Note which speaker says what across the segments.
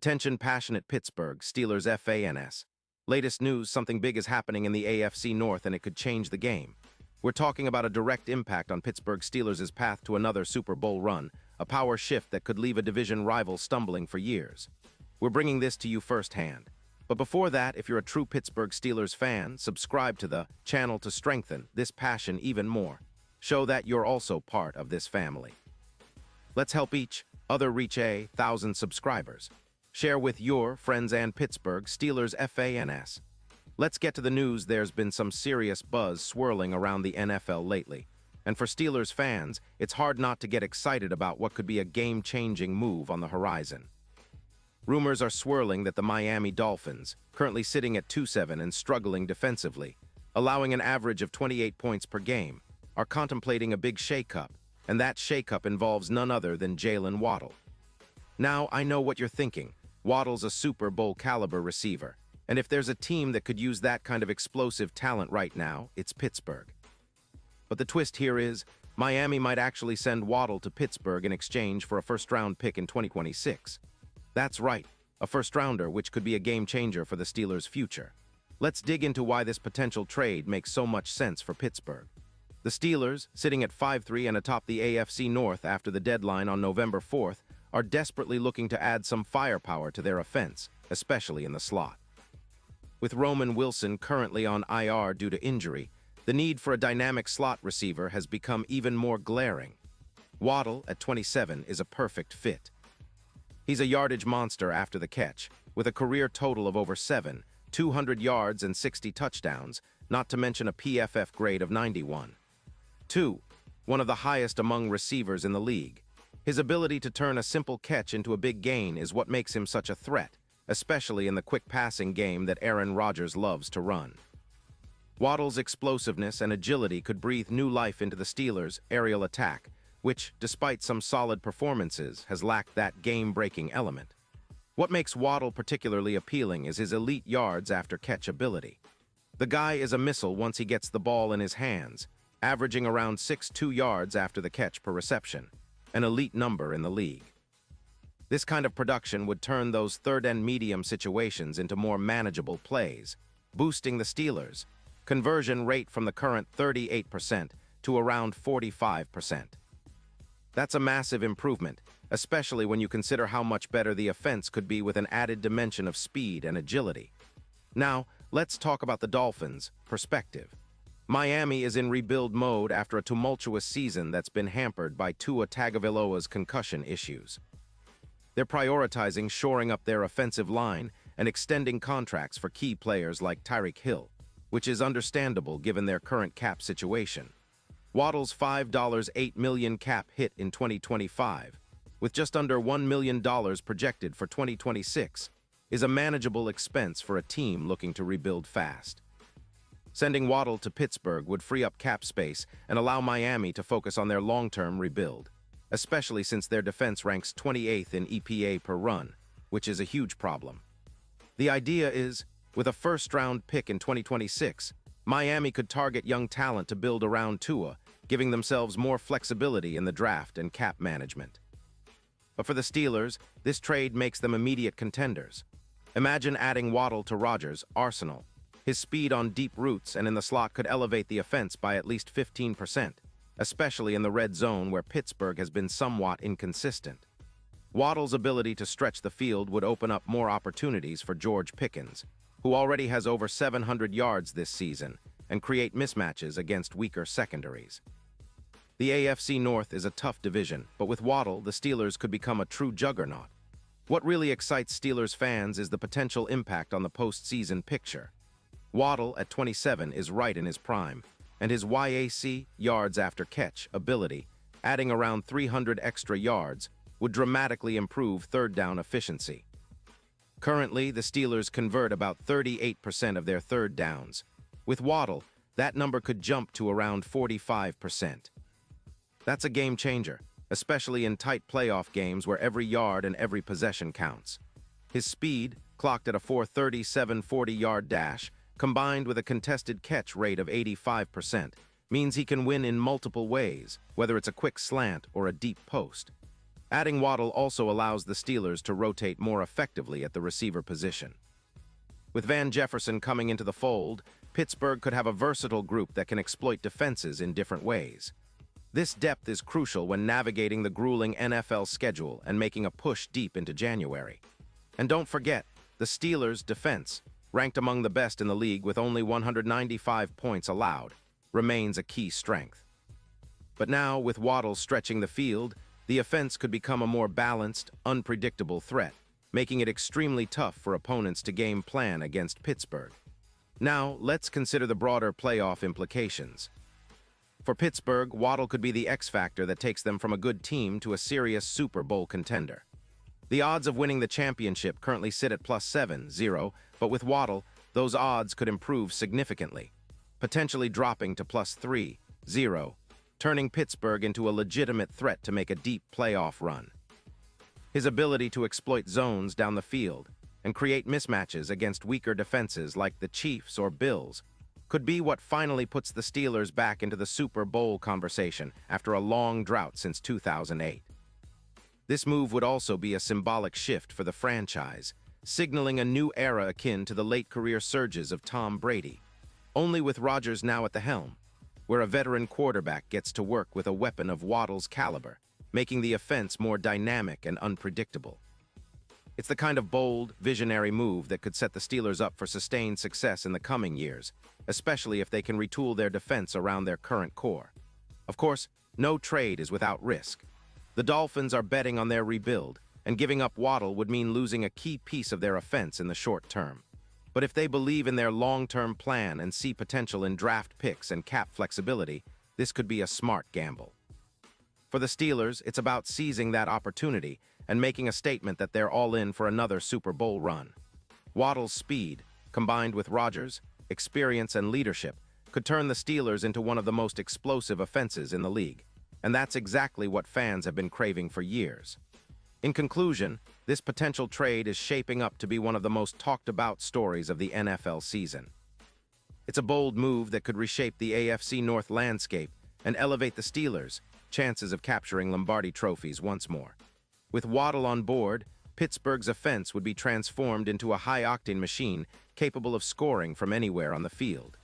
Speaker 1: Attention passionate Pittsburgh Steelers fans. Latest news, something big is happening in the AFC North and it could change the game. We're talking about a direct impact on Pittsburgh Steelers' path to another Super Bowl run, a power shift that could leave a division rival stumbling for years. We're bringing this to you firsthand. But before that, if you're a true Pittsburgh Steelers fan, subscribe to the channel to strengthen this passion even more. Show that you're also part of this family. Let's help each other reach 1,000 subscribers. Share with your friends and Pittsburgh Steelers fans. Let's get to the news. There's been some serious buzz swirling around the NFL lately. And for Steelers fans, it's hard not to get excited about what could be a game-changing move on the horizon. Rumors are swirling that the Miami Dolphins, currently sitting at 2-7 and struggling defensively, allowing an average of 28 points per game, are contemplating a big shakeup, and that shakeup involves none other than Jalen Waddle. Now, I know what you're thinking. Waddle's a Super Bowl caliber receiver, and if there's a team that could use that kind of explosive talent right now, it's Pittsburgh. But the twist here is, Miami might actually send Waddle to Pittsburgh in exchange for a first-round pick in 2026. That's right, a first-rounder, which could be a game-changer for the Steelers' future. Let's dig into why this potential trade makes so much sense for Pittsburgh. The Steelers, sitting at 5-3 and atop the AFC North after the deadline on November 4th, are desperately looking to add some firepower to their offense, especially in the slot. With Roman Wilson currently on IR due to injury, the need for a dynamic slot receiver has become even more glaring. Waddle, at 27, is a perfect fit. He's a yardage monster after the catch, with a career total of over 200 yards and 60 touchdowns, not to mention a PFF grade of 91. 2. One of the highest among receivers in the league. His ability to turn a simple catch into a big gain is what makes him such a threat, especially in the quick passing game that Aaron Rodgers loves to run. Waddle's explosiveness and agility could breathe new life into the Steelers' aerial attack, which, despite some solid performances, has lacked that game-breaking element. What makes Waddle particularly appealing is his elite yards after catch ability. The guy is a missile once he gets the ball in his hands, averaging around 6.2 yards after the catch per reception, an elite number in the league. This kind of production would turn those third and medium situations into more manageable plays, boosting the Steelers' conversion rate from the current 38% to around 45%. That's a massive improvement, especially when you consider how much better the offense could be with an added dimension of speed and agility. Now, let's talk about the Dolphins' perspective. Miami is in rebuild mode after a tumultuous season that's been hampered by Tua Tagovailoa's concussion issues. They're prioritizing shoring up their offensive line and extending contracts for key players like Tyreek Hill, which is understandable given their current cap situation. Waddle's $5.8 million cap hit in 2025, with just under $1 million projected for 2026, is a manageable expense for a team looking to rebuild fast. Sending Waddle to Pittsburgh would free up cap space and allow Miami to focus on their long-term rebuild, especially since their defense ranks 28th in EPA per run, which is a huge problem. The idea is, with a first-round pick in 2026, Miami could target young talent to build around Tua, giving themselves more flexibility in the draft and cap management. But for the Steelers, this trade makes them immediate contenders. Imagine adding Waddle to Rodgers' arsenal. His speed on deep routes and in the slot could elevate the offense by at least 15%, especially in the red zone where Pittsburgh has been somewhat inconsistent. Waddle's ability to stretch the field would open up more opportunities for George Pickens, who already has over 700 yards this season, and create mismatches against weaker secondaries. The AFC North is a tough division, but with Waddle, the Steelers could become a true juggernaut. What really excites Steelers fans is the potential impact on the postseason picture. Waddle, at 27, is right in his prime, and his YAC, yards after catch, ability, adding around 300 extra yards, would dramatically improve third down efficiency. Currently, the Steelers convert about 38% of their third downs. With Waddle, that number could jump to around 45%. That's a game changer, especially in tight playoff games where every yard and every possession counts. His speed, clocked at a 4.37 40-yard dash, combined with a contested catch rate of 85%, means he can win in multiple ways, whether it's a quick slant or a deep post. Adding Waddle also allows the Steelers to rotate more effectively at the receiver position. With Van Jefferson coming into the fold, Pittsburgh could have a versatile group that can exploit defenses in different ways. This depth is crucial when navigating the grueling NFL schedule and making a push deep into January. And don't forget, the Steelers' defense, ranked among the best in the league with only 195 points allowed, remains a key strength. But now, with Waddle stretching the field, the offense could become a more balanced, unpredictable threat, making it extremely tough for opponents to game plan against Pittsburgh. Now, let's consider the broader playoff implications. For Pittsburgh, Waddle could be the X factor that takes them from a good team to a serious Super Bowl contender. The odds of winning the championship currently sit at +7-0, but with Waddle, those odds could improve significantly, potentially dropping to +3-0, turning Pittsburgh into a legitimate threat to make a deep playoff run. His ability to exploit zones down the field and create mismatches against weaker defenses like the Chiefs or Bills could be what finally puts the Steelers back into the Super Bowl conversation after a long drought since 2008. This move would also be a symbolic shift for the franchise, signaling a new era akin to the late career surges of Tom Brady, only with Rodgers now at the helm, where a veteran quarterback gets to work with a weapon of Waddle's caliber, making the offense more dynamic and unpredictable. It's the kind of bold, visionary move that could set the Steelers up for sustained success in the coming years, especially if they can retool their defense around their current core. Of course, no trade is without risk. The Dolphins are betting on their rebuild, and giving up Waddle would mean losing a key piece of their offense in the short term. But if they believe in their long-term plan and see potential in draft picks and cap flexibility, this could be a smart gamble. For the Steelers, it's about seizing that opportunity and making a statement that they're all in for another Super Bowl run. Waddle's speed, combined with Rodgers' experience and leadership, could turn the Steelers into one of the most explosive offenses in the league, and that's exactly what fans have been craving for years. In conclusion, this potential trade is shaping up to be one of the most talked-about stories of the NFL season. It's a bold move that could reshape the AFC North landscape and elevate the Steelers' chances of capturing Lombardi trophies once more. With Waddle on board, Pittsburgh's offense would be transformed into a high-octane machine capable of scoring from anywhere on the field.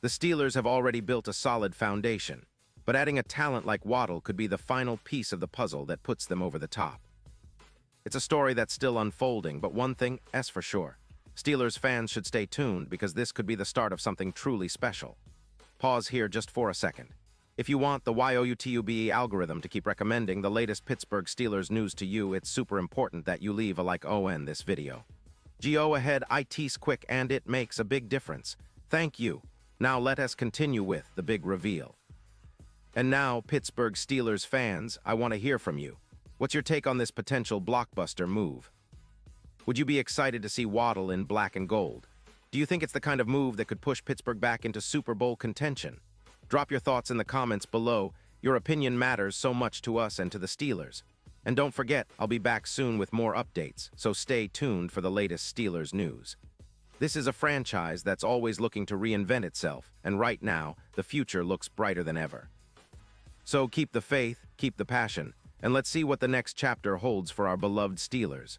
Speaker 1: The Steelers have already built a solid foundation, but adding a talent like Waddle could be the final piece of the puzzle that puts them over the top. It's a story that's still unfolding, but one thing is for sure. Steelers fans should stay tuned because this could be the start of something truly special. Pause here just for a second. If you want the YOUTUBE algorithm to keep recommending the latest Pittsburgh Steelers news to you, it's super important that you leave a like on this video. Go ahead, it's quick and it makes a big difference. Thank you. Now let us continue with the big reveal. And now, Pittsburgh Steelers fans, I want to hear from you. What's your take on this potential blockbuster move? Would you be excited to see Waddle in black and gold? Do you think it's the kind of move that could push Pittsburgh back into Super Bowl contention? Drop your thoughts in the comments below. Your opinion matters so much to us and to the Steelers. And don't forget, I'll be back soon with more updates, so stay tuned for the latest Steelers news. This is a franchise that's always looking to reinvent itself, and right now, the future looks brighter than ever. So keep the faith, keep the passion, and let's see what the next chapter holds for our beloved Steelers.